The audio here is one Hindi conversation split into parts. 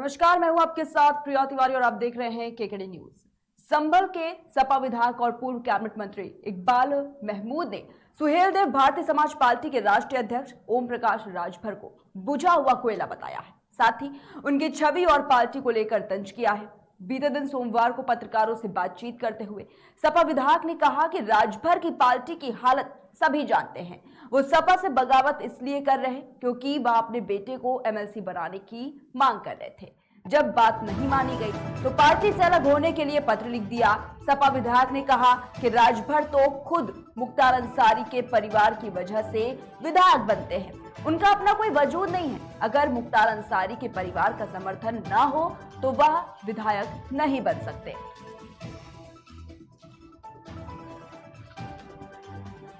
नमस्कार, मैं हूं आपके साथ प्रिया तिवारी और आप देख रहे हैं केकेडी न्यूज। संभल के सपा विधायक और पूर्व कैबिनेट मंत्री इकबाल महमूद ने सुहेलदेव भारतीय समाज पार्टी के राष्ट्रीय अध्यक्ष ओम प्रकाश राजभर को बुझा हुआ कोयला बताया है। साथ ही उनकी छवि और पार्टी को लेकर तंज किया है। बीते दिन सोमवार को पत्रकारों से बातचीत करते हुए सपा विधायक ने कहा कि राजभर की पार्टी की हालत सभी जानते हैं। वो सपा से बगावत इसलिए कर रहे क्योंकि वह अपने बेटे को एमएलसी बनाने की मांग कर रहे थे। जब बात नहीं मानी गई तो पार्टी से अलग होने के लिए पत्र लिख दिया। सपा विधायक ने कहा कि राजभर तो खुद मुख्तार अंसारी के परिवार की वजह से विधायक बनते हैं, उनका अपना कोई वजूद नहीं है। अगर मुख्तार अंसारी के परिवार का समर्थन न हो तो वह विधायक नहीं बन सकते।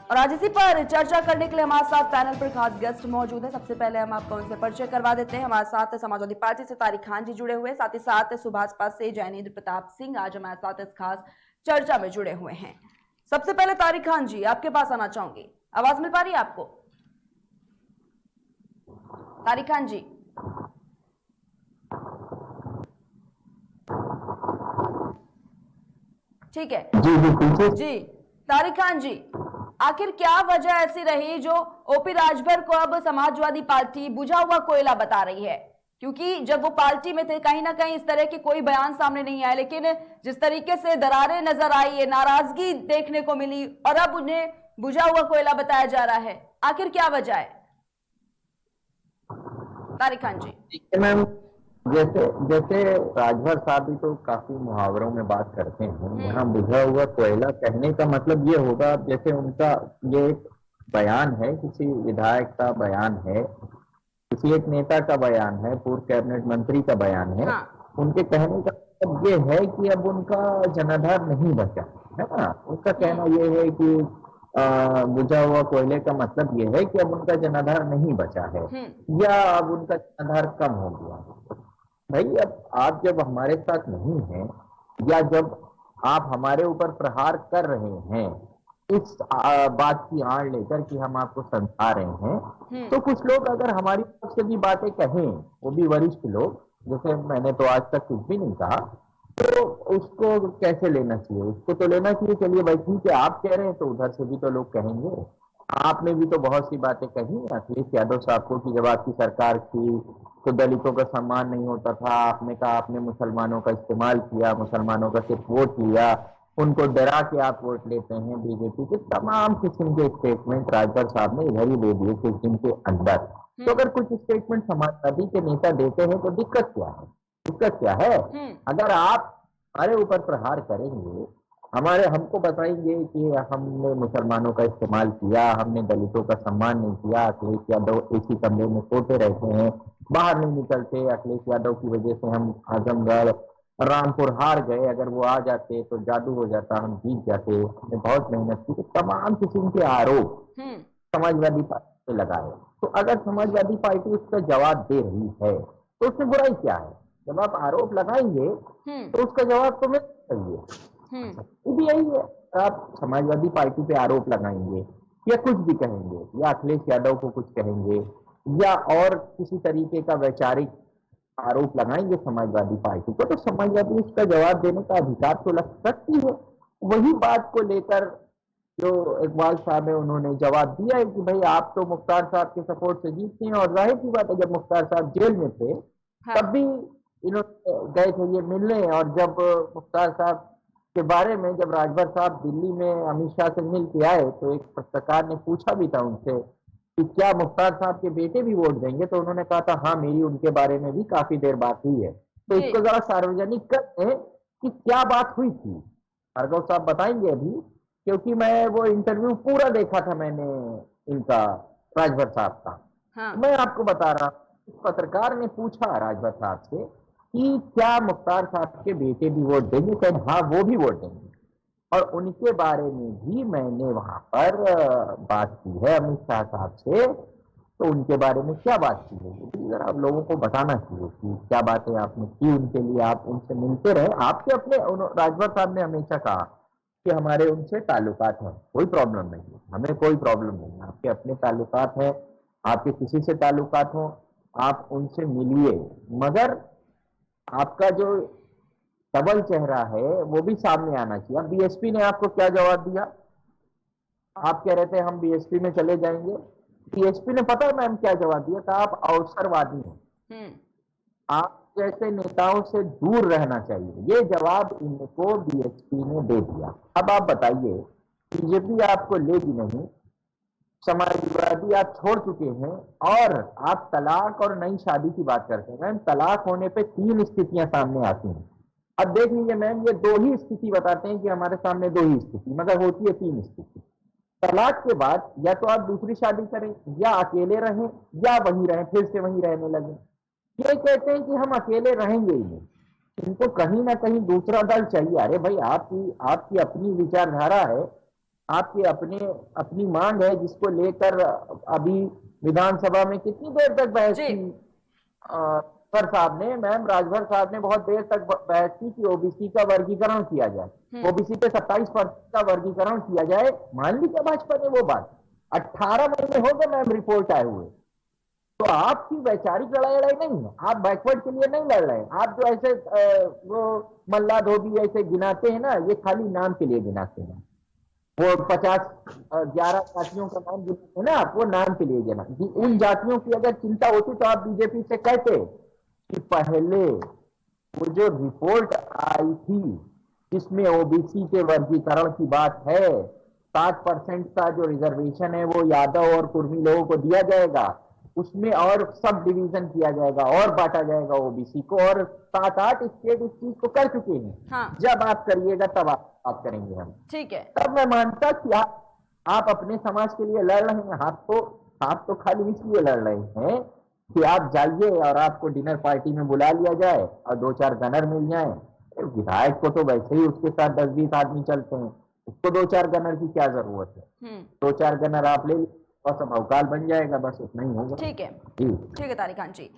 और आज इसी पर चर्चा करने के लिए हमारे साथ पैनल पर खास गेस्ट मौजूद है। सबसे पहले हम आपको उनसे परिचय करवा देते हैं। हमारे साथ समाजवादी पार्टी से तारिक खान जी जुड़े हुए, साथ ही साथ सुभाष पास से जैनेन्द्र प्रताप सिंह आज हमारे साथ इस खास चर्चा में जुड़े हुए हैं। सबसे पहले तारिक खान जी, आपके पास आना चाहूंगी। आवाज मिल पा रही है आपको? तारिक खान जी, ठीक है जी। तारिक खान जी, आखिर क्या वजह ऐसी रही जो ओपी राजभर को अब समाजवादी पार्टी बुझा हुआ कोयला बता रही है? क्योंकि जब वो पार्टी में थे कहीं ना कहीं इस तरह के कोई बयान सामने नहीं आए, लेकिन जिस तरीके से दरारें नजर आई है, नाराजगी देखने को मिली और अब उन्हें बुझा हुआ कोयला बताया जा रहा है, आखिर क्या वजह है? तारिक खान जी। मैम, जैसे जैसे राजभर साहब भी तो काफी मुहावरों में बात करते हैं। यहाँ बुझा हुआ कोयला कहने का मतलब ये होगा जैसे उनका ये एक बयान है, किसी विधायक का बयान है, किसी एक नेता का बयान है, पूर्व कैबिनेट मंत्री का बयान है। हाँ। उनके कहने का मतलब ये है कि अब उनका जनाधार नहीं बचा है ना। उनका कहना ये है कि बुझा हुआ कोयले का मतलब ये है कि अब उनका जनाधार नहीं बचा है या अब उनका जनाधार कम हो गया। भाई, अब आप जब हमारे साथ नहीं हैं या जब आप हमारे ऊपर प्रहार कर रहे हैं इस बात की आड़ लेकर कि हम आपको समझा रहे हैं, तो कुछ लोग अगर हमारी तरफ से भी बातें कहें, वो भी वरिष्ठ लोग, जैसे मैंने तो आज तक कुछ भी नहीं कहा, तो उसको कैसे लेना चाहिए? उसको तो लेना चाहिए चलिए भाई ठीक है, आप कह रहे हैं तो उधर से भी तो लोग कहेंगे। आपने भी तो बहुत सी बातें कही अखिलेश यादव साहब को कि जब आपकी सरकार थी तो दलितों का सम्मान नहीं होता था। आपने कहा आपने मुसलमानों का इस्तेमाल किया, मुसलमानों का सिर्फ वोट लिया, उनको डरा के आप वोट लेते हैं। बीजेपी के तमाम किस्म के स्टेटमेंट राजभर साहब ने इधर ही दे दिए कुछ दिन के अंदर। तो अगर कुछ स्टेटमेंट समाजवादी के नेता देते हैं तो दिक्कत क्या है? दिक्कत क्या है? अगर आप हमारे ऊपर प्रहार करेंगे, हमको बताएंगे कि हमने मुसलमानों का इस्तेमाल किया, हमने दलितों का सम्मान नहीं किया, अखिलेश यादव एक ही कमरे में सोते रहते हैं, बाहर नहीं निकलते, अखिलेश यादव की वजह से हम आजमगढ़ रामपुर हार गए, अगर वो आ जाते तो जादू हो जाता, हम जीत जाते, हमने बहुत मेहनत की। तो तमाम किस्म के आरोप समाजवादी पार्टी पे लगाए। तो अगर समाजवादी पार्टी उसका जवाब दे रही है तो उसमें बुराई क्या है? जब आप आरोप लगाएंगे तो उसका जवाब तो मिलना चाहिए। वो भी यही है, आप समाजवादी पार्टी पे आरोप लगाएंगे या कुछ भी कहेंगे या अखिलेश यादव को कुछ कहेंगे या और किसी तरीके का वैचारिक आरोप लगाएंगे समाजवादी पार्टी को, तो समाजवादी इसका जवाब देने का अधिकार तो लग सकती है। वही बात को लेकर जो इकबाल साहब है उन्होंने जवाब दिया है कि भाई आप तो मुख्तार साहब के सपोर्ट से जीतते हैं, और जाहिर सी बात है जब मुख्तार साहब जेल में थे तब भी इन्होंने गए थे ये मिलने, और जब मुख्तार साहब के बारे में जब राजभर साहब दिल्ली में अमित शाह से मिल के आए तो एक पत्रकार ने पूछा भी था उनसे कि क्या मुख्तार साहब के बेटे भी वोट देंगे, तो उन्होंने कहा था हाँ मेरी उनके बारे में भी काफी देर बात हुई है। तो इसको जरा सार्वजनिक करते हैं कि क्या बात हुई थी। भार्गव साहब बताएंगे अभी, क्योंकि मैं वो इंटरव्यू पूरा देखा था मैंने इनका, राजभर साहब का। हाँ। मैं आपको बता रहा, पत्रकार ने पूछा राजभर साहब से कि क्या मुख्तार साहब के बेटे भी वोट देंगे? कहे हाँ वो भी वोट देंगे, और उनके बारे में भी मैंने वहां पर बात की है अमित शाह साहब से। तो उनके बारे में क्या बात की है जरा आप लोगों को बताना चाहिए कि क्या बातें आपने की उनके लिए, आप उनसे मिलते रहे। आपके अपने राजभर साहब ने हमेशा कहा कि हमारे उनसे ताल्लुकात हैं, कोई प्रॉब्लम नहीं है, हमें कोई प्रॉब्लम नहीं है, आपके अपने ताल्लुकात हैं, आपके किसी से ताल्लुकात हो आप उनसे मिलिए, मगर आपका जो डबल चेहरा है वो भी सामने आना चाहिए। अब बीएसपी ने आपको क्या जवाब दिया? आप कह रहे थे हम बीएसपी में चले जाएंगे। बीएसपी ने पता है मैम क्या जवाब दिया था? आप अवसरवादी हैं, आप जैसे नेताओं से दूर रहना चाहिए। ये जवाब इनको बीएसपी ने दे दिया। अब आप बताइए, बीजेपी आपको लेगी नहीं, समाजवादी आप छोड़ चुके हैं, और आप तलाक और नई शादी की बात करते हैं। मैम तलाक होने पे 3 स्थितियां सामने आती हैं। अब देख लीजिए मैम, ये 2 ही स्थिति बताते हैं कि हमारे सामने 2 ही स्थिति, मगर होती है 3 स्थिति। तलाक के बाद या तो आप दूसरी शादी करें, या अकेले रहें, या वहीं रहें, फिर से वहीं रहने लगे। ये कहते हैं कि हम अकेले रहेंगे ही नहीं, इनको कहीं ना कहीं दूसरा दल चाहिए। अरे भाई, आपकी आपकी अपनी विचारधारा है, आपकी अपनी मांग है, जिसको लेकर अभी विधानसभा में कितनी देर तक बहस जी। की राजभर साहब ने, मैम राजभर साहब ने बहुत देर तक बहस की कि ओबीसी का वर्गीकरण किया जाए, ओबीसी पे 27% का वर्गीकरण किया जाए। मान ली क्या भाजपा ने वो बात? 18 महीने हो गए मैम रिपोर्ट आए हुए। तो आपकी वैचारिक लड़ाई नहीं है, आप बैकवर्ड के लिए नहीं लड़ रहे हैं। आप जो ऐसे वो मल्ला धोबी ऐसे गिनाते हैं ना, ये खाली नाम के लिए गिनाते हैं। वो 11 जातियों का नाम गिनाते हैं ना आप, वो नाम के लिए गिना। उन जातियों की अगर चिंता होती तो आप बीजेपी से कहते कि पहले वो जो रिपोर्ट आई थी जिसमें ओबीसी के वर्गीकरण की बात है, 60% का जो रिजर्वेशन है वो यादव और कुर्मी लोगों को दिया जाएगा, उसमें और सब डिवीजन किया जाएगा और बांटा जाएगा ओबीसी को, और 7-8 स्टेट इस चीज को कर चुके हैं। हाँ। जब आप करिएगा तब आप करेंगे हम, ठीक है। तब मैं मानता कि आप अपने समाज के लिए लड़ रहे हैं। आप तो खाली इसलिए लड़ रहे हैं कि आप जाइए और आपको डिनर पार्टी में बुला लिया जाए और 2-4 गनर मिल जाए। विधायक को तो वैसे ही उसके साथ 10-20 आदमी चलते हैं, उसको 2-4 गनर की क्या जरूरत है? 2-4 गनर आप ले, बस भौकाल बन जाएगा, बस उतना ही होगा। ठीक है, ठीक है तारिक खान जी।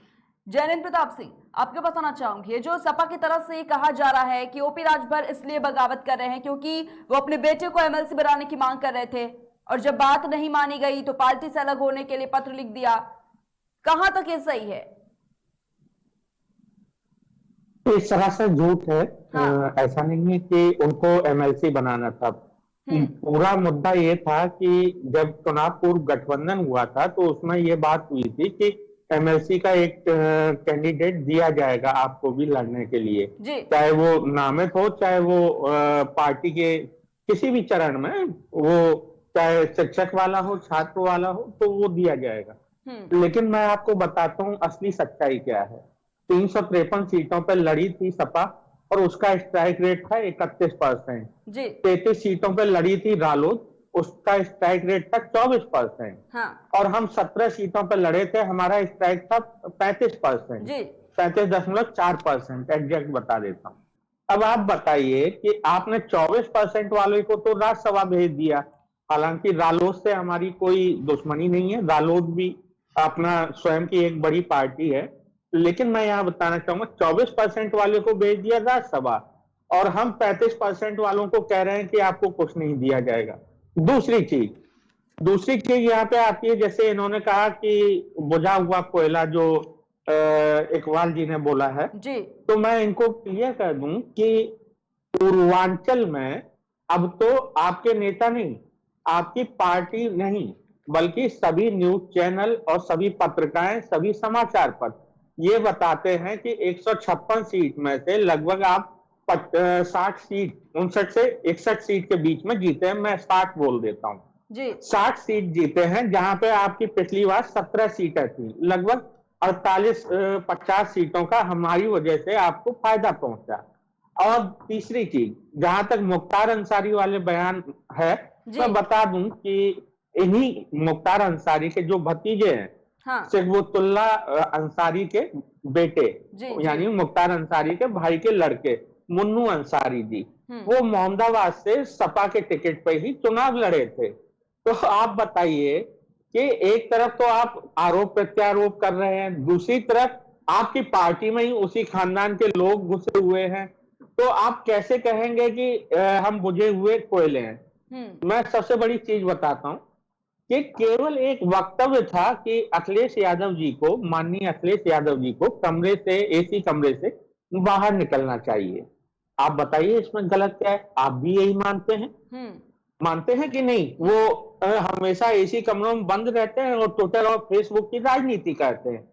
जैनेन्द्र प्रताप सिंह, आपके पास आना चाहूंगी, जो सपा की तरफ से कहा जा रहा है कि ओपी राजभर इसलिए बगावत कर रहे हैं क्योंकि वो अपने बेटे को एमएलसी बनाने की मांग कर रहे थे, और जब बात नहीं मानी गई तो पार्टी से अलग होने के लिए पत्र लिख दिया। कहां तक ये सही है? तो इस तरह से झूठ है। हाँ। ऐसा नहीं है कि उनको एमएलसी बनाना था। पूरा मुद्दा ये था कि जब चुनाव पूर्व गठबंधन हुआ था तो उसमें ये बात हुई थी कि एमएलसी का एक कैंडिडेट दिया जाएगा आपको भी लड़ने के लिए, चाहे वो नामित हो, चाहे वो पार्टी के किसी भी चरण में, वो चाहे शिक्षक वाला हो, छात्र वाला हो, तो वो दिया जाएगा। लेकिन मैं आपको बताता हूँ असली सच्चाई क्या है। 353 सीटों पर लड़ी थी सपा और उसका स्ट्राइक रेट था 31%। 33 सीटों पर लड़ी थी रालोद, उसका स्ट्राइक रेट था 24%। हाँ। और हम 17 सीटों पर लड़े थे, हमारा स्ट्राइक था 35%, 35.4%, एग्जैक्ट बता देता हूँ। अब आप बताइए कि आपने 24% वाले को तो राज्यसभा भेज दिया। हालांकि रालोद से हमारी कोई दुश्मनी नहीं है, रालोद भी अपना स्वयं की एक बड़ी पार्टी है, लेकिन मैं यहां बताना चाहूंगा 24% वाले को भेज दिया राज्यसभा और हम 35% वालों को कह रहे हैं कि आपको कुछ नहीं दिया जाएगा। दूसरी चीज यहाँ पे आती है, जैसे इन्होंने कहा कि बुझा हुआ कोयला, जो इकबाल जी ने बोला है जी, तो मैं इनको क्लियर कर दूं कि पूर्वांचल में अब तो आपके नेता नहीं, आपकी पार्टी नहीं, बल्कि सभी न्यूज चैनल और सभी पत्रिकाएं, सभी समाचार पत्र ये बताते हैं कि 156 सीट में से लगभग आप 60 सीट, 59 से 61 सीट के बीच में जीते हैं। मैं 60 बोल देता हूं जी, 60 सीट जीते हैं, जहां पे आपकी पिछली बार 17 सीटें थी। लगभग 48-50 सीटों का हमारी वजह से आपको फायदा पहुंचा। और तीसरी चीज, जहां तक मुख्तार अंसारी वाले बयान है, मैं बता दूं कि इन्हीं मुख्तार अंसारी के जो भतीजे हैं, हाँ, सिगवतुल्ला अंसारी के बेटे, यानी मुख्तार अंसारी के भाई के लड़के मुन्नू अंसारी जी, वो मोहम्मदाबाद से सपा के टिकट पे ही चुनाव लड़े थे। तो आप बताइए कि एक तरफ तो आप आरोप प्रत्यारोप कर रहे हैं, दूसरी तरफ आपकी पार्टी में ही उसी खानदान के लोग घुसे हुए हैं, तो आप कैसे कहेंगे कि हम बुझे हुए कोयले हैं। मैं सबसे बड़ी चीज बताता हूं कि केवल एक वक्तव्य था कि अखिलेश यादव जी को, माननीय अखिलेश यादव जी को कमरे से, एसी कमरे से बाहर निकलना चाहिए। आप बताइए इसमें गलत क्या है? आप भी यही मानते हैं? मानते हैं कि नहीं? वो हमेशा एसी कमरों में बंद रहते हैं और ट्विटर और फेसबुक की राजनीति करते हैं।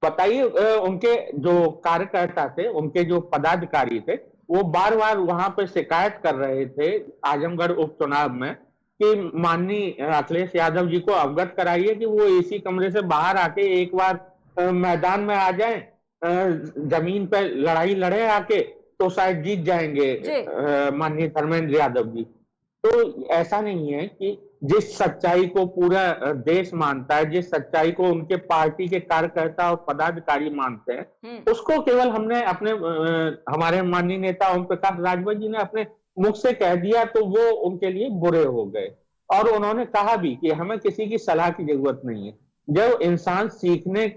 बताइए, उनके जो कार्यकर्ता थे, उनके जो पदाधिकारी थे, वो बार बार वहां पे शिकायत कर रहे थे आजमगढ़ उपचुनाव में कि माननीय अखिलेश यादव जी को अवगत कराइए कि वो एसी कमरे से बाहर आके एक बार मैदान में आ जाएं, जमीन पे लड़ाई लड़े आके, तो शायद जीत जाएंगे जी। माननीय धर्मेंद्र यादव जी। तो ऐसा नहीं है कि जिस सच्चाई को पूरा देश मानता है, जिस सच्चाई को उनके पार्टी के कार्यकर्ता और पदाधिकारी मानते हैं, उसको केवल हमने अपने हमारे माननीय नेता ओम प्रकाश राजभर जी ने अपने मुख से कह दिया तो वो उनके लिए बुरे हो गए। और उन्होंने कहा भी कि हमें किसी की सलाह की जरूरत नहीं है। जब इंसान सीखने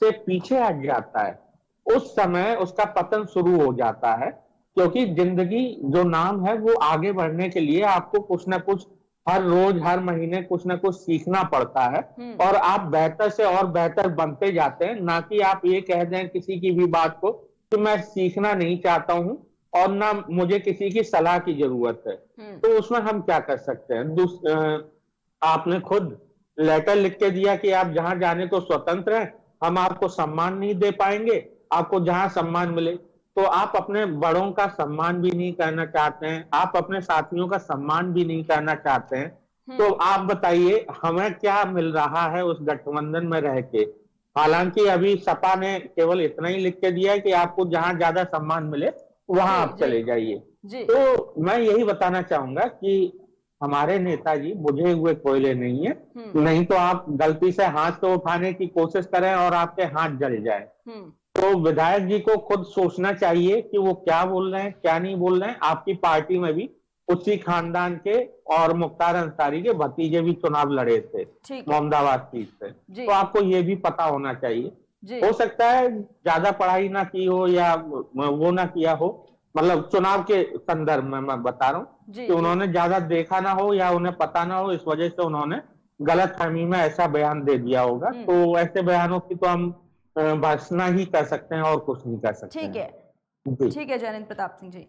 से पीछे हट जाता है, उस समय उसका पतन शुरू हो जाता है, क्योंकि जिंदगी जो नाम है वो आगे बढ़ने के लिए आपको कुछ ना कुछ हर रोज हर महीने कुछ ना कुछ सीखना पड़ता है, और आप बेहतर से और बेहतर बनते जाते हैं। ना कि आप ये कह दें किसी की भी बात को कि मैं सीखना नहीं चाहता हूं और ना मुझे किसी की सलाह की जरूरत है। तो उसमें हम क्या कर सकते हैं? आपने खुद लेटर लिख के दिया कि आप जहां जाने को स्वतंत्र हैं, हम आपको सम्मान नहीं दे पाएंगे, आपको जहां सम्मान मिले। तो आप अपने बड़ों का सम्मान भी नहीं करना चाहते हैं, आप अपने साथियों का सम्मान भी नहीं करना चाहते हैं। तो आप बताइए हमें क्या मिल रहा है उस गठबंधन में रह के? हालांकि अभी सपा ने केवल इतना ही लिख के दिया है कि आपको जहां ज्यादा सम्मान मिले वहां आप चले जाइए। तो मैं यही बताना चाहूंगा कि हमारे नेताजी बुझे हुए कोयले नहीं है, नहीं तो आप गलती से हाथ को उठाने की कोशिश करें और आपके हाथ जल जाए। तो विधायक जी को खुद सोचना चाहिए कि वो क्या बोल रहे हैं, क्या नहीं बोल रहे हैं। आपकी पार्टी में भी उसी खानदान के और मुख्तार अंसारी के भतीजे भी चुनाव लड़े थे मोहम्मदाबाद सीट से, तो आपको ये भी पता होना चाहिए। हो सकता है ज्यादा पढ़ाई ना की हो या वो ना किया हो, मतलब चुनाव के संदर्भ में मैं बता रहा हूँ कि उन्होंने ज्यादा देखा ना हो या उन्हें पता ना हो, इस वजह से उन्होंने गलत फहमी में ऐसा बयान दे दिया होगा। तो ऐसे बयानों की तो हम भर्त्सना ही कर सकते हैं और कुछ नहीं कर सकते। ठीक है, ठीक है जयनेंद्र प्रताप सिंह जी।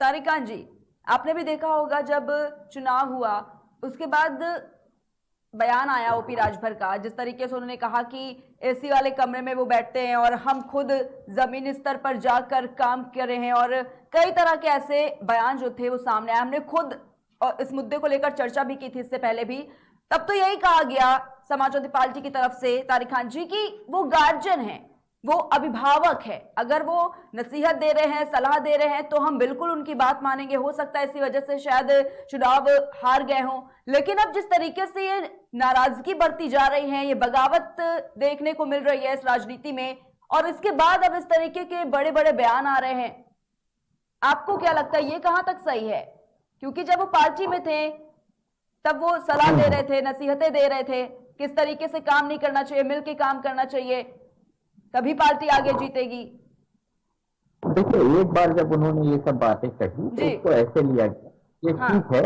तारिक खान जी, आपने भी देखा होगा जब चुनाव हुआ उसके बाद बयान आया ओपी राजभर का, जिस तरीके से उन्होंने कहा कि एसी वाले कमरे में वो बैठते हैं और हम खुद जमीनी स्तर पर जाकर काम कर रहे हैं, और कई तरह के ऐसे बयान जो थे वो सामने आए। हमने खुद इस मुद्दे को लेकर चर्चा भी की थी इससे पहले भी। तब तो यही कहा गया समाजवादी पार्टी की तरफ से तारिक खान जी की वो गार्जियन है, वो अभिभावक है, अगर वो नसीहत दे रहे हैं, सलाह दे रहे हैं तो हम बिल्कुल उनकी बात मानेंगे। हो सकता है इसी वजह से शायद चुनाव हार गए हों, लेकिन अब जिस तरीके से ये नाराजगी बढ़ती जा रही है, ये बगावत देखने को मिल रही है इस राजनीति में, और इसके बाद अब इस तरीके के बड़े बड़े बयान आ रहे हैं, आपको क्या लगता है ये कहां तक सही है? क्योंकि जब वो पार्टी में थे तब वो सलाह दे रहे थे, नसीहतें दे रहे थे, किस तरीके से काम नहीं करना चाहिए, मिलकर काम करना चाहिए, तभी पार्टी आगे जीतेगी। देखिए, एक बार जब उन्होंने ये सब बातें कही तो उसको ऐसे लिया गया, ये ठीक है,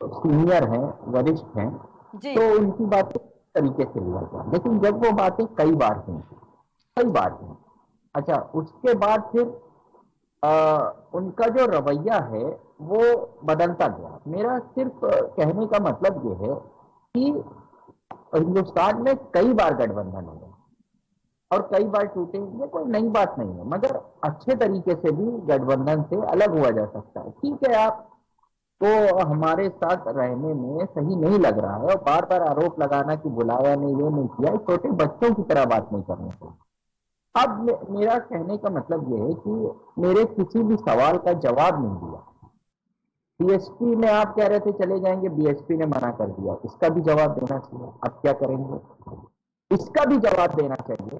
सीनियर हैं, वरिष्ठ हैं, तो उनकी बातें तरीके से लिया गया। लेकिन जब वो बातें कई बार हुई, अच्छा, उसके बाद फिर उनका जो रवैया है वो बदलता गया। मेरा सिर्फ कहने का मतलब ये है कि हिंदुस्तान में कई बार गठबंधन हुए और कई बार टूटे, ये कोई नई बात नहीं है, मगर अच्छे तरीके से भी गठबंधन से अलग हुआ जा सकता है। ठीक है, आप तो हमारे साथ रहने में सही नहीं लग रहा है और बार बार आरोप लगाना कि बुलाया नहीं, ये नहीं किया, छोटे बच्चों की तरह बात नहीं करनी चाहिए। अब मेरा कहने का मतलब ये है कि मेरे किसी भी सवाल का जवाब नहीं दिया। बीएसपी में आप कह रहे थे चले जाएंगे, बीएसपी ने मना कर दिया, इसका भी जवाब देना चाहिए। अब क्या करेंगे, इसका भी जवाब देना चाहिए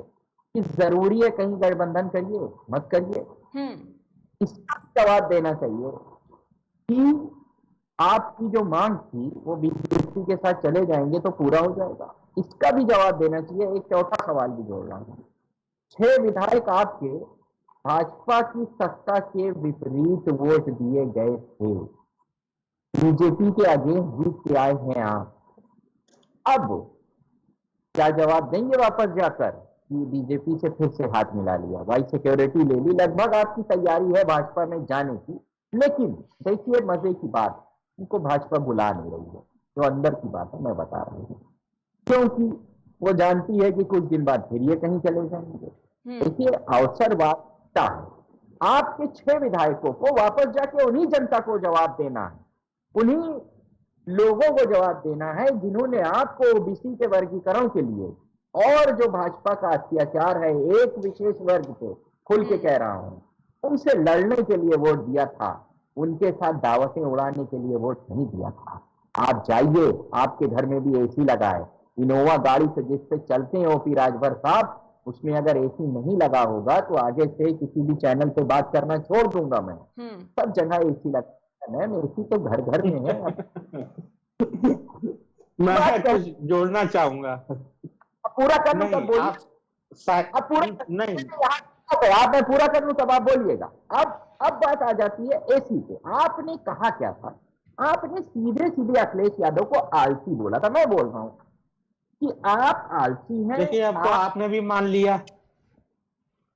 कि जरूरी है कहीं गठबंधन करिए मत करिए। इसका भी जवाब देना चाहिए कि आपकी जो मांग थी वो बीजेपी के साथ चले जाएंगे तो पूरा हो जाएगा, इसका भी जवाब देना चाहिए। एक चौथा सवाल भी जोड़ रहा हूं, 6 विधायक आपके भाजपा की सत्ता के विपरीत वोट दिए गए थे, बीजेपी के अगेंस्ट जीत के आए हैं आप। अब क्या जवाब देंगे वापस जाकर कि बीजेपी से फिर से हाथ मिला लिया, वाई सिक्योरिटी ले ली, लगभग आपकी तैयारी है भाजपा में जाने की। लेकिन देखिए मजे की बात, उनको भाजपा बुला नहीं रही है, जो अंदर की बात है मैं बता रहा हूँ, क्योंकि वो जानती है कि कुछ दिन बाद फिर ये कहीं चले जाएंगे। देखिए अवसरवादिता है, आपके 6 विधायकों को वापस जाके उन्हीं जनता को जवाब देना है, उन्हीं लोगों को जवाब देना है जिन्होंने आपको ओबीसी के वर्गीकरण के लिए और जो भाजपा का अत्याचार है एक विशेष वर्ग पे, खुल के कह रहा हूं, उनसे लड़ने के लिए वोट दिया था, उनके साथ दावतें उड़ाने के लिए वोट नहीं दिया था। आप जाइए, आपके घर में भी एसी लगा है, इनोवा गाड़ी से जिस पे चलते हैं ओपी राजभर साहब, उसमें अगर एसी नहीं लगा होगा तो आगे से किसी भी चैनल पे बात करना छोड़ दूंगा मैं। सब जगह एसी लगा है, एसी तो घर घर में है। मैं कुछ जोड़ना चाहूंगा। पूरा कर लूं तब बोलिए। अब पूरा नहीं, आप मैं पूरा कर लूं तब आप बोलिएगा। अब बात आ जाती है एसी पे। आपने कहा क्या था? आपने सीधे सीधे अखिलेश यादव को आलसी बोला था। मैं बोल रहा हूं कि आप आलसी हैं। देखिए अब तो आपने भी मान लिया।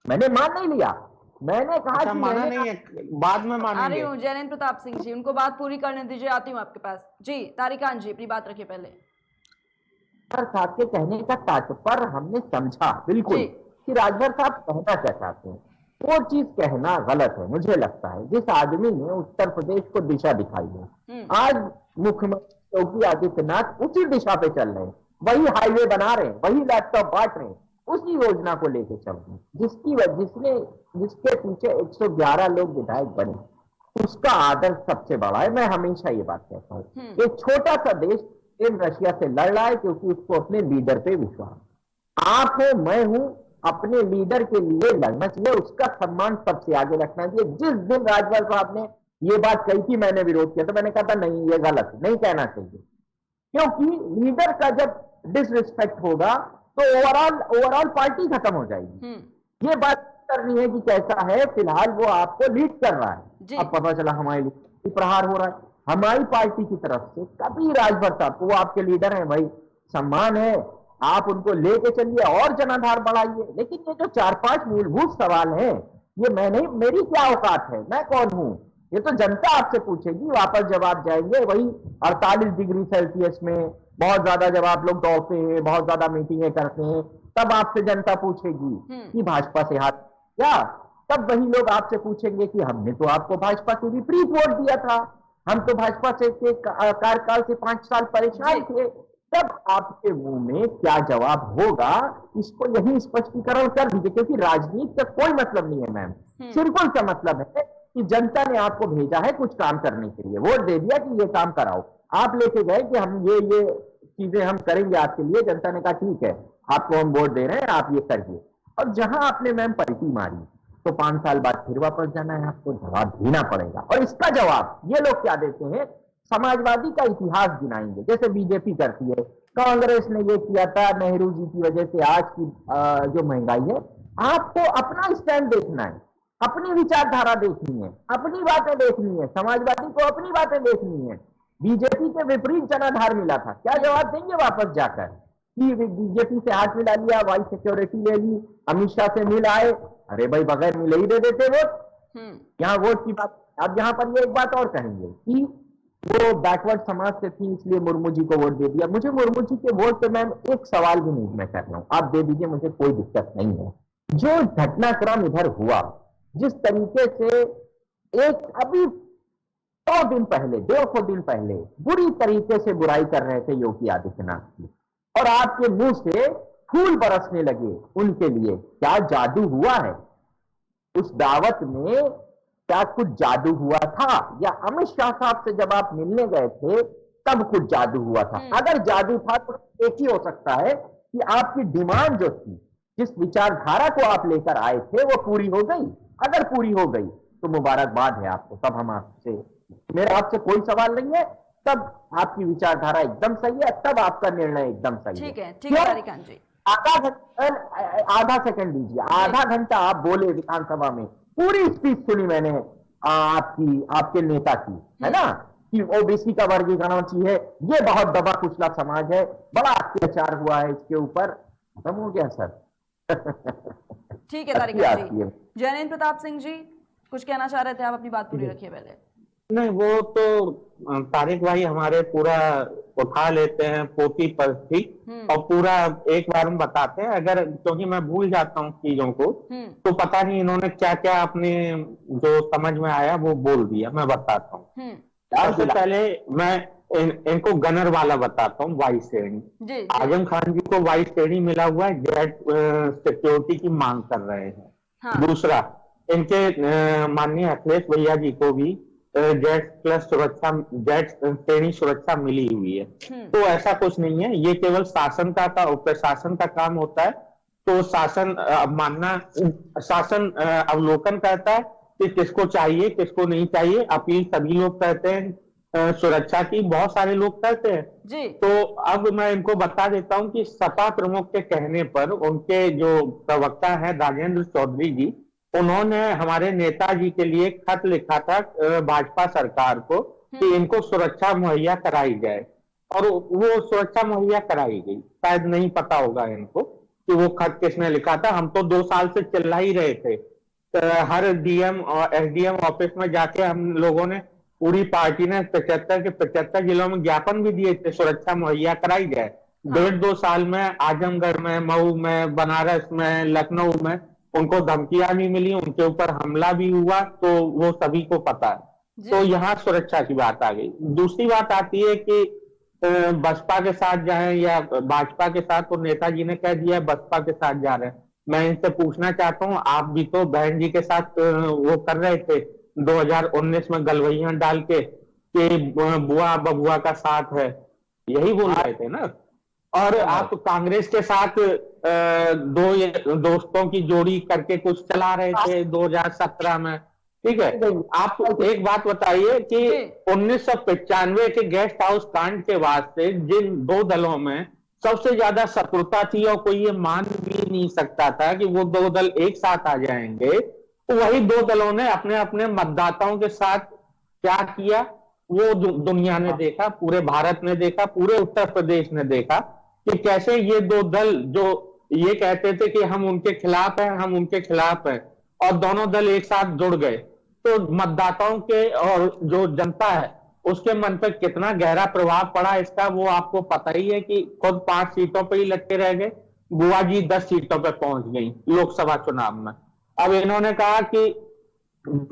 मैंने मान नहीं लिया, मैंने कहा अच्छा, कि माना नहीं है, बाद में आ रही मानेंगे। हूँ जयनेन्द्र प्रताप सिंह जी, उनको बात पूरी करने दीजिए, आती हूँ आपके पास। जी तारिकान जी अपनी बात रखिए पहले। साहब के कहने का तात्पर्य हमने समझा बिल्कुल कि राजभर साहब कहना क्या चाहते हैं। वो चीज कहना गलत है मुझे लगता है। जिस आदमी ने उत्तर प्रदेश को दिशा दिखाई है, आज मुख्यमंत्री योगी आदित्यनाथ उसी दिशा पे चल रहे हैं, वही हाईवे बना रहे हैं, वही लैपटॉप बांट रहे हैं, उसी योजना को लेके चल रहे हैं, जिसके पीछे 111 लोग विधायक बने, उसका आदर सबसे बड़ा है। मैं हमेशा ये बात कहता हूँ। एक छोटा सा देश रशिया से लड़ रहा है क्योंकि उसको अपने लीडर पे विश्वास। आप हो, मैं हूं, अपने लीडर के लिए लड़ना चाहिए, उसका सम्मान सबसे आगे रखना चाहिए। जिस दिन राजभर साहब ने ये बात कही थी मैंने विरोध किया, तो मैंने कहा था नहीं ये गलत है, नहीं कहना चाहिए, क्योंकि लीडर का जब डिसरिस्पेक्ट होगा तो ओवरऑल पार्टी खत्म हो जाएगी। ये बात करनी है कि कैसा है, फिलहाल वो आपको लीड कर रहा है, अब पता चला हमारे लिए प्रहार हो रहा है हमारी पार्टी की तरफ से। कभी राजभर साहब को, वो आपके लीडर हैं भाई, सम्मान है, आप उनको लेके चलिए और जनाधार बढ़ाइए। लेकिन ये जो 4-5 मूलभूत सवाल हैं, ये मैं नहीं, मेरी क्या औकात है, मैं कौन हूं, ये तो जनता आपसे पूछेगी। वापस जब आप जाएंगे वही 48 डिग्री सेल्सियस में, बहुत ज्यादा जब आप लोग दौड़ते हैं, बहुत ज्यादा मीटिंगें करते हैं, तब आपसे जनता पूछेगी कि भाजपा से हाथ क्या। तब वही लोग आपसे पूछेंगे कि हमने तो आपको भाजपा के विपरीत वोट दिया था, हम तो भाजपा से कार्यकाल से 5 साल परेशान थे। तब आपके मुंह में क्या जवाब होगा, इसको यही स्पष्टीकरण कर दीजिए, क्योंकि राजनीति का कोई मतलब नहीं है मैम। सिंपल सा मतलब है कि जनता ने आपको भेजा है कुछ काम करने के लिए, वोट दे दिया कि ये काम कराओ, आप लेके गए कि हम ये चीजें हम करेंगे आपके लिए, जनता ने कहा ठीक है आपको हम वोट दे रहे हैं, आप ये करिए। और जहां आपने मैम पलटी मारी तो 5 साल बाद फिर वापस जाना है, आपको जवाब देना पड़ेगा। और इसका जवाब ये लोग क्या देते हैं, समाजवादी का इतिहास गिनाएंगे, जैसे बीजेपी करती है, कांग्रेस ने ये किया था, नेहरू जी की वजह से आज की जो महंगाई है। आपको अपना स्टैंड देखना है, अपनी विचारधारा देखनी है, अपनी बातें देखनी है, समाजवादी को अपनी बातें देखनी है। बीजेपी के विपरीत जनाधार मिला था, क्या जवाब देंगे वापस जाकर कि बीजेपी से हाथ मिला लिया, वाई सिक्योरिटी ले ली, अमित शाह से मिल आए। अरे भाई बगैर मिले ही दे देते वोट। यहाँ वोट की बात, अब यहाँ पर ये एक बात और कहेंगे कि वो बैकवर्ड समाज से थी इसलिए मुर्मू जी को वोट दे दिया। मुझे मुर्मू जी के वोट पे मैम एक सवाल भी नहीं मैं कर रहा हूँ, आप दे दीजिए, मुझे कोई दिक्कत नहीं है। जो घटनाक्रम इधर हुआ, जिस तरीके से एक अभी 100 दिन पहले, 150 दिन पहले बुरी तरीके से बुराई कर रहे थे योगी आदित्यनाथ की, और आपके मुंह से फूल बरसने लगे उनके लिए, क्या जादू हुआ है उस दावत में? क्या कुछ जादू हुआ था, या अमित शाह साहब से जब आप मिलने गए थे तब कुछ जादू हुआ था? अगर जादू था तो एक ही हो सकता है कि आपकी डिमांड जो थी, जिस विचारधारा को आप लेकर आए थे, वो पूरी हो गई। अगर पूरी हो गई तो मुबारकबाद है आपको, तब हम आपसे, मेरा आपसे कोई सवाल नहीं है, तब आपकी विचारधारा एकदम सही है, तब आपका निर्णय एकदम सही है। ठीक है तारिकान जी। आधा सेकंड दीजिए, आधा घंटा आप बोले विधानसभा में, पूरी स्पीच सुनी मैंने आपके नेता की, है ना, कि ओबीसी का वर्गीकरण चाहिए, ये बहुत दबा कुचला समाज है, बड़ा अत्याचार हुआ है इसके ऊपर। खत्म हो गया सर, ठीक है तारिक अच्छी भाई आती जी। है। जैनेन्द्र प्रताप सिंह जी कुछ कहना चाह रहे थे, आप अपनी बात पूरी रखिए पहले। नहीं, वो तो तारिक भाई हमारे पूरा उठा लेते हैं पोथी पर थी, और पूरा एक बार हम बताते हैं, अगर क्योंकि मैं भूल जाता हूँ चीजों को, तो पता नहीं इन्होंने क्या क्या अपने जो समझ में आया वो बोल दिया। मैं बताता हूँ। सबसे पहले मैं इनको गनर वाला बताता हूँ, वाई श्रेणी। जी जी आजम खान जी को वाई श्रेणी मिला हुआ है, जेट सिक्योरिटी की मांग कर रहे हैं। हाँ। दूसरा, इनके माननीय अखिलेश भैया जी को भी जेट प्लस सुरक्षा, जेट श्रेणी सुरक्षा मिली हुई है। तो ऐसा कुछ नहीं है, ये केवल शासन का प्रशासन का काम होता है। तो शासन मानना, शासन अवलोकन करता है कि किसको चाहिए किसको नहीं चाहिए। अपील सभी लोग करते हैं, सुरक्षा की बहुत सारे लोग करते हैं जी। तो अब मैं इनको बता देता हूं कि सपा प्रमुख के कहने पर उनके जो प्रवक्ता है राजेंद्र चौधरी जी, उन्होंने हमारे नेताजी के लिए खत लिखा था भाजपा सरकार को कि इनको सुरक्षा मुहैया कराई जाए, और वो सुरक्षा मुहैया कराई गई। शायद नहीं पता होगा इनको कि वो खत किसने लिखा था। हम तो 2 साल से चिल्ला ही रहे थे, हर डीएम और एसडीएम ऑफिस में जाके हम लोगों ने, पूरी पार्टी ने 75 के 75 जिलों में ज्ञापन भी दिए थे सुरक्षा मुहैया कराई जाए। 1.5-2 साल में आजमगढ़ में, मऊ में, बनारस में, लखनऊ में उनको धमकियां भी मिली, उनके ऊपर हमला भी हुआ, तो वो सभी को पता है। तो यहाँ सुरक्षा की बात आ गई। दूसरी बात आती है कि बसपा के साथ जाएं या भाजपा के साथ, तो नेताजी ने कह दिया बसपा के साथ जा रहे हैं। मैं इनसे पूछना चाहता हूँ, आप भी तो बहन जी के साथ वो कर रहे थे 2019 में गलवैया डाल के कि बुआ बबुआ का साथ है, यही बोल रहे थे ना। और आप कांग्रेस के साथ दो दोस्तों की जोड़ी करके कुछ चला रहे थे 2017 में, ठीक है। आप एक बात बताइए कि 1995 के गेस्ट हाउस कांड के बाद से जिन 2 दलों में सबसे ज्यादा शत्रुता थी और कोई ये मान भी नहीं सकता था कि वो 2 दल एक साथ आ जाएंगे, तो वही 2 दलों ने अपने अपने मतदाताओं के साथ क्या किया वो दुनिया ने देखा, पूरे भारत ने देखा, पूरे उत्तर प्रदेश ने देखा कि कैसे ये 2 दल जो ये कहते थे कि हम उनके खिलाफ हैं, हम उनके खिलाफ हैं, और दोनों दल एक साथ जुड़ गए। तो मतदाताओं के और जो जनता है उसके मन पर कितना गहरा प्रभाव पड़ा इसका वो आपको पता ही है कि खुद 5 सीटों पर ही लटके रह गए, बुआ जी 10 सीटों पर पहुंच गई लोकसभा चुनाव में। अब इन्होंने कहा कि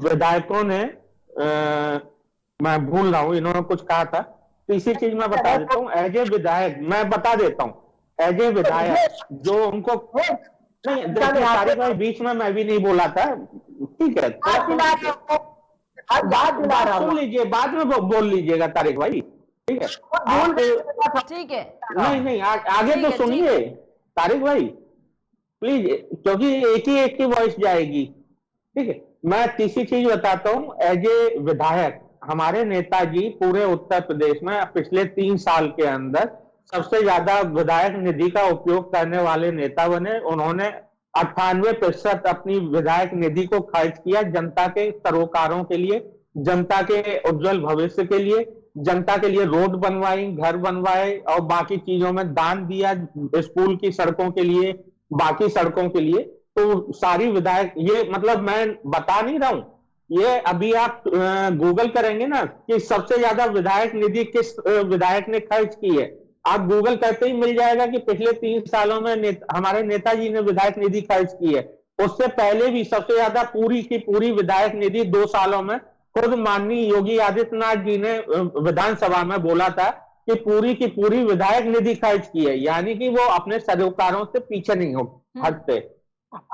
विधायकों ने मैं भूल रहा हूं इन्होंने कुछ कहा था, तो इसी चीज में बता देता हूं। एज ए विधायक मैं बता देता हूं, एज ए विधायक जो उनको नहीं, देखिए तारिक भाई बीच में मैं भी नहीं बोला था, ठीक है, सुन लीजिए, बाद में बोल लीजिएगा तारिक भाई, ठीक है। ठीक है, नहीं नहीं आगे तो सुनिए तारिक भाई प्लीज, क्योंकि एक ही वॉइस जाएगी, ठीक है। मैं तीसरी चीज बताता हूं, एज ए विधायक हमारे नेताजी पूरे उत्तर प्रदेश में पिछले 3 साल के अंदर सबसे ज्यादा विधायक निधि का उपयोग करने वाले नेता बने। उन्होंने 98% अपनी विधायक निधि को खर्च किया जनता के सरोकारों के लिए, जनता के उज्जवल भविष्य के लिए, जनता के लिए रोड बनवाई, घर बनवाए और बाकी चीजों में दान दिया, स्कूल की सड़कों के लिए, बाकी सड़कों के लिए। तो सारी विधायक, ये मतलब मैं बता नहीं रहा हूं, ये अभी आप गूगल करेंगे ना कि सबसे ज्यादा विधायक निधि किस विधायक ने खर्च की है, आप गूगल करते ही मिल जाएगा कि पिछले 3 सालों में हमारे नेताजी ने विधायक निधि खर्च की है। उससे पहले भी सबसे ज्यादा पूरी की पूरी विधायक निधि 2 सालों में खुद माननीय योगी आदित्यनाथ जी ने विधानसभा में बोला था कि पूरी की पूरी विधायक निधि खर्च की है, यानी कि वो अपने सरोकारों से पीछे नहीं हटते।